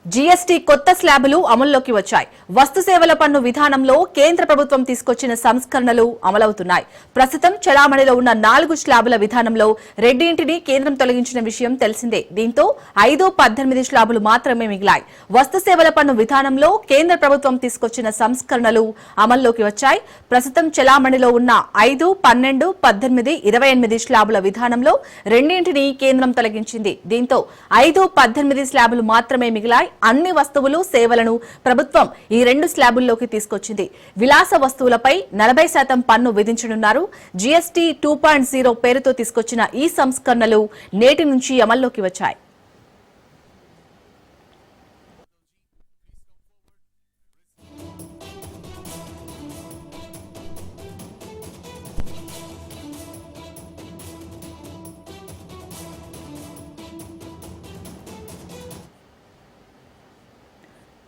GST కొత్త స్లాబులు అమల్లోకి వచ్చాయి. వస్తు సేవల పన్ను విధానంలో కేంద్ర ప్రభుత్వం తీసుకొచ్చిన సంస్కరణలు అమలవుతున్నాయి. ప్రస్తుతం చలామణిలో ఉన్న 4 స్లాబుల విధానంలో రెండింటిని కేంద్రం తొలగించిన విషయం తెలిసిందే. దీంతో 5, 18 స్లాబులు మాత్రమే మిగిలాయి. వస్తు సేవల పన్ను విధానంలో కేంద్ర ప్రభుత్వం తీసుకొచ్చిన సంస్కరణలు అమల్లోకి వచ్చాయి. ప్రస్తుతం చలామణిలో ఉన్న 5, 12, 18, 28 స్లాబుల విధానంలో రెండింటిని కేంద్రం తొలగించింది. దీంతో 5, 18 స్లాబులు మాత్రమే మిగిలాయి. అన్ని వస్తువులు సేవలను ప్రభుత్వం ఈ 2 స్లాబుల్లోకి తీసుకొచ్చింది. విలాస వస్తువులపై 40% పన్ను విధించనున్నారు. జీఎస్టీ 2.0 పేరుతో తీసుకొచ్చిన ఈ సంస్కరణలు నేటి నుంచి అమల్లోకి వచ్చాయి.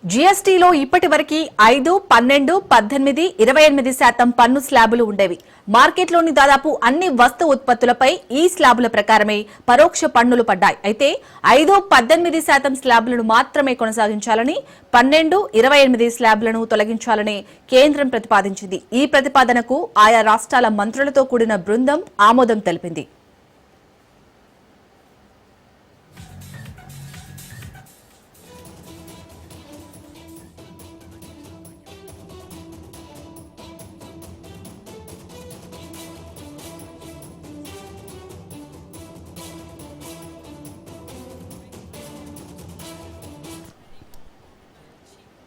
జీఎస్టీలో ఇప్పటి వరకు 5, 12, 18, 28% పన్ను స్లాబులు ఉండేవి. మార్కెట్లోని దాదాపు అన్ని వస్తు ఉత్పత్తులపై ఈ స్లాబుల ప్రకారమే పరోక్ష పన్నులు పడ్డాయి. అయితే 5, 18% స్లాబులను మాత్రమే కొనసాగించాలని, 12, 28 స్లాబులను తొలగించాలని కేంద్రం ప్రతిపాదించింది. ఈ ప్రతిపాదనకు ఆయా రాష్ట్రాల మంత్రులతో కూడిన బృందం ఆమోదం తెలిపింది.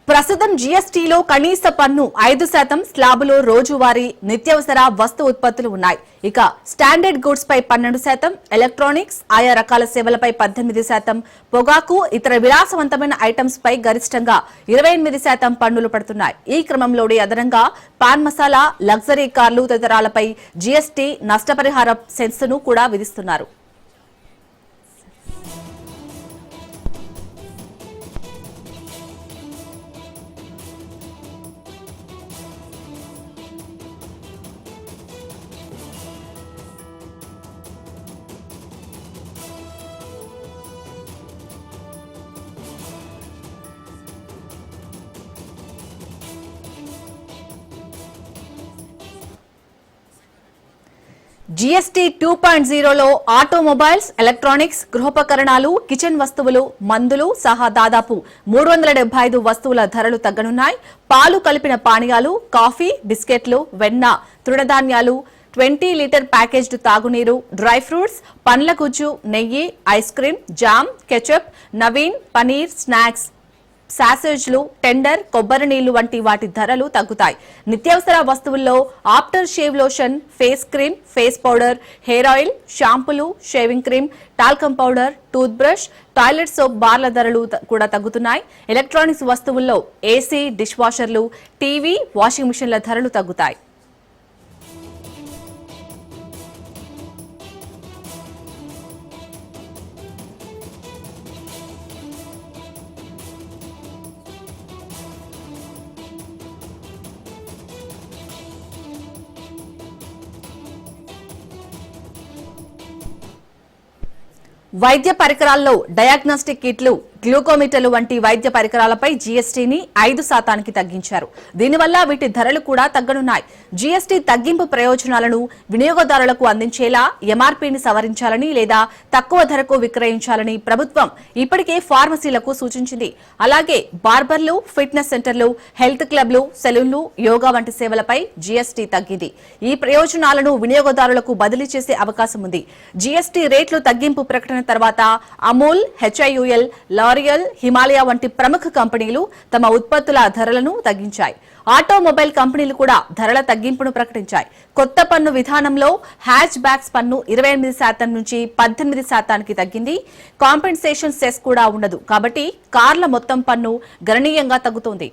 ప్రస్తుతం జీఎస్టీలో కనీస పన్ను 5%, స్లాబులో రోజువారీ నిత్యావసర వస్తు ఉత్పత్తులు ఉన్నాయి. ఇక స్టాండర్డ్ గూడ్స్ పై 12%, ఎలక్ట్రానిక్స్, ఆయా రకాల సేవలపై 18%, పొగాకు, ఇతర విలాసవంతమైన ఐటమ్స్ పై గరిష్టంగా 28% పన్నులు పడుతున్నాయి. ఈ క్రమంలోనే అదనంగా పాన్ మసాలా, లగ్జరీ కార్లు తదితరాలపై జీఎస్టీ నష్టపరిహార సెస్సును కూడా విధిస్తున్నారు. జీఎస్టీ 2.0లో ఆటోమొబైల్స్, ఎలక్ట్రానిక్స్, గృహోపకరణాలు, కిచెన్ వస్తువులు, మందులు సహా దాదాపు 375 వస్తువుల ధరలు తగ్గనున్నాయి. పాలు కలిపిన పానీయాలు, కాఫీ, బిస్కెట్లు, వెన్న, తృణధాన్యాలు, 20 లీటర్ ప్యాకేజ్డ్ తాగునీరు, డ్రై ఫ్రూట్స్, పండ్ల గుజ్జు, నెయ్యి, ఐస్ క్రీం, జామ్, కెచప్, నవీన్, పనీర్, స్నాక్స్, సాసేజ్లు, టెండర్, కొబ్బరి నీళ్లు వంటి వాటి ధరలు తగ్గుతాయి. నిత్యావసర వస్తువుల్లో after shave lotion, face cream, face powder, hair oil, షాంపూలు, shaving cream, talcum powder, tooth brush, toilet soap బార్ల ధరలు కూడా తగ్గుతున్నాయి. ఎలక్ట్రానిక్స్ వస్తువుల్లో ఏసీ, డిష్ వాషర్లు, టీవీ, వాషింగ్ మిషన్ల ధరలు తగ్గుతాయి. వైద్య పరికరాల్లో డయాగ్నోస్టిక్ కిట్లు, గ్లూకోమీటర్లు వంటి వైద్య పరికరాలపై జీఎస్టీని 5% తగ్గించారు. దీనివల్ల వీటి ధరలు కూడా తగ్గనున్నాయి. జీఎస్టీ తగ్గింపు ప్రయోజనాలను వినియోగదారులకు అందించేలా ఎంఆర్పీని సవరించాలని లేదా తక్కువ ధరకు విక్రయించాలని ప్రభుత్వం ఇప్పటికే ఫార్మసీలకు సూచించింది. అలాగే బార్బర్లు, ఫిట్నెస్ సెంటర్లు, హెల్త్ క్లబ్లు, సెలూన్లు, యోగా వంటి సేవలపై జీఎస్టీ తగ్గింది. ఈ ప్రయోజనాలను వినియోగదారులకు బదిలీ చేసే అవకాశం ఉంది. జీఎస్టీ రేట్లు తగ్గింపు ప్రకటన తర్వాత అమూల్, హెచ్ఐయుఎల్, లారియల్, హిమాలయ వంటి ప్రముఖ కంపెనీలు తమ ఉత్పత్తుల ధరలను తగ్గించాయి. ఆటోమొబైల్ కంపెనీలు కూడా ధరల తగ్గింపును ప్రకటించాయి. కొత్త పన్ను విధానంలో హ్యాచ్ బ్యాక్స్ పన్ను 28% నుంచి 18% తగ్గింది. కాంపెన్సేషన్ సెస్ కూడా ఉండదు. కాబట్టి కార్ల మొత్తం పన్ను గణనీయంగా తగ్గుతోంది.